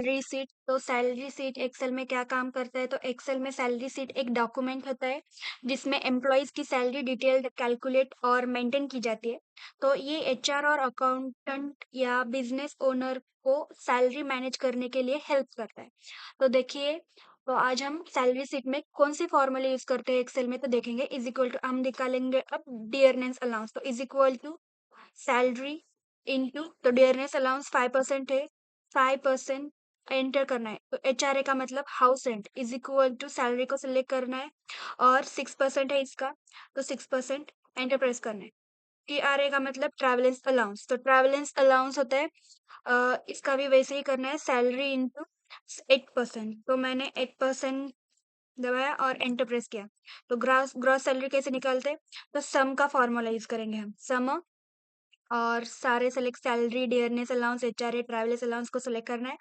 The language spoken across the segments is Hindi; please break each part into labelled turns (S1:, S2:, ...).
S1: Salary sheet. तो सैलरी शीट एक्सेल में क्या काम करता है, तो एक्सेल में सैलरी शीट एक डॉक्यूमेंट होता है जिसमें एम्प्लॉयज की सैलरी डिटेल कैलकुलेट और मेंटेन की जाती है। तो ये एचआर और अकाउंटेंट या बिजनेस ओनर को सैलरी मैनेज करने के लिए हेल्प करता है। तो देखिए, तो आज हम सैलरी शीट में कौन सी फॉर्मूले यूज करते हैं एक्सेल में, तो देखेंगे इज इक्वल टू, हम निकालेंगे अब डियरनेस अलाउंस। तो is equal to salary into, तो डियरनेस अलाउंस 5% है, 5% एंटर करना है। तो एचआरए का मतलब house rent is equal to salary को सिलेक्ट करना है और 6% है इसका, तो 6% एंटर प्रेस करना है। टीआरए का मतलब ट्रैवलेंस अलाउंस, तो ट्रैवलेंस अलाउंस होता है, इसका भी वैसे ही करना है, सैलरी इंटू 8%। तो मैंने 8% दबाया और एंटर प्रेस किया। तो ग्रॉस ग्रॉस सैलरी कैसे निकालते हैं, तो सम का फॉर्मूला यूज करेंगे हम, सम और सारे select, salary, dearness allowance, HRA, travellers allowance को सेलेक्ट करना है,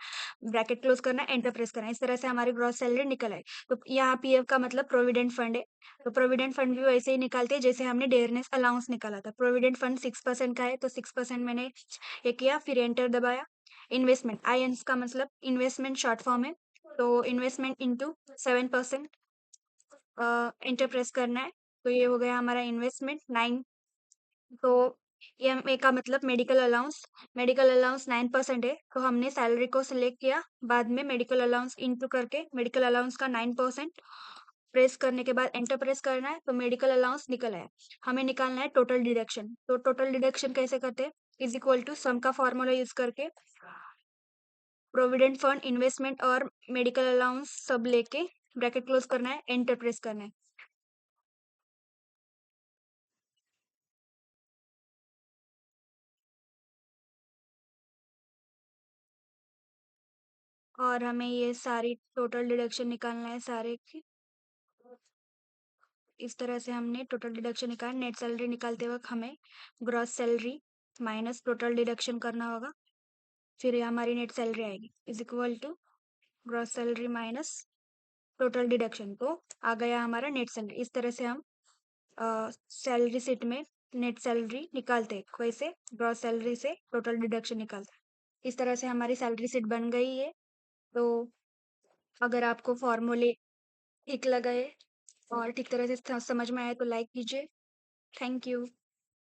S1: ब्रैकेट क्लोज करना है, एंटर प्रेस करना है। इस तरह से हमारी ग्रॉस सैलरी निकल आई। तो यहाँ पीएफ का मतलब प्रोविडेंट फंड है, तो प्रोविडेंट फंड भी वैसे ही निकालते हैं जैसे हमने डियरनेस अलाउंस निकाला था। प्रोविडेंट फंड 6% का है, तो 6% मैंने ये किया, फिर एंटर दबाया। इन्वेस्टमेंट, आई का मतलब इन्वेस्टमेंट शॉर्ट फॉर्म है, तो इन्वेस्टमेंट इंटू 7%, एंटर प्रेस करना है। तो ये हो गया हमारा इन्वेस्टमेंट 9। तो ईएमए का मतलब मेडिकल अलाउंस 9% है, तो हमने सैलरी को सिलेक्ट किया, बाद में मेडिकल अलाउंस इंटू करके मेडिकल अलाउंस का 9% प्रेस करने के बाद एंटर प्रेस करना है, तो मेडिकल अलाउंस निकल आया। हमें निकालना है टोटल डिडक्शन। तो टोटल डिडक्शन कैसे करते हैं, इज इक्वल टू सम का फॉर्मूला यूज करके प्रोविडेंट फंड, इन्वेस्टमेंट और मेडिकल अलाउंस सब लेके ब्रैकेट क्लोज करना है, एंटर प्रेस करना है। और हमें ये सारी टोटल डिडक्शन निकालना है सारे की। इस तरह से हमने टोटल डिडक्शन निकाला। नेट सैलरी निकालते वक्त हमें gross salary minus total deduction करना होगा, फिर ये हमारी नेट सैलरी आएगी, is equal to gross salary minus total deduction. तो आ गया हमारा नेट सैलरी। इस तरह से हम सैलरी शीट में नेट सैलरी निकालते हैं, वैसे ग्रॉस सैलरी से टोटल डिडक्शन निकालते हैं। इस तरह से हमारी सैलरी शीट बन गई है। तो अगर आपको फॉर्मूले ठीक लगा है और ठीक तरह से समझ में आए तो लाइक कीजिए। Thank you.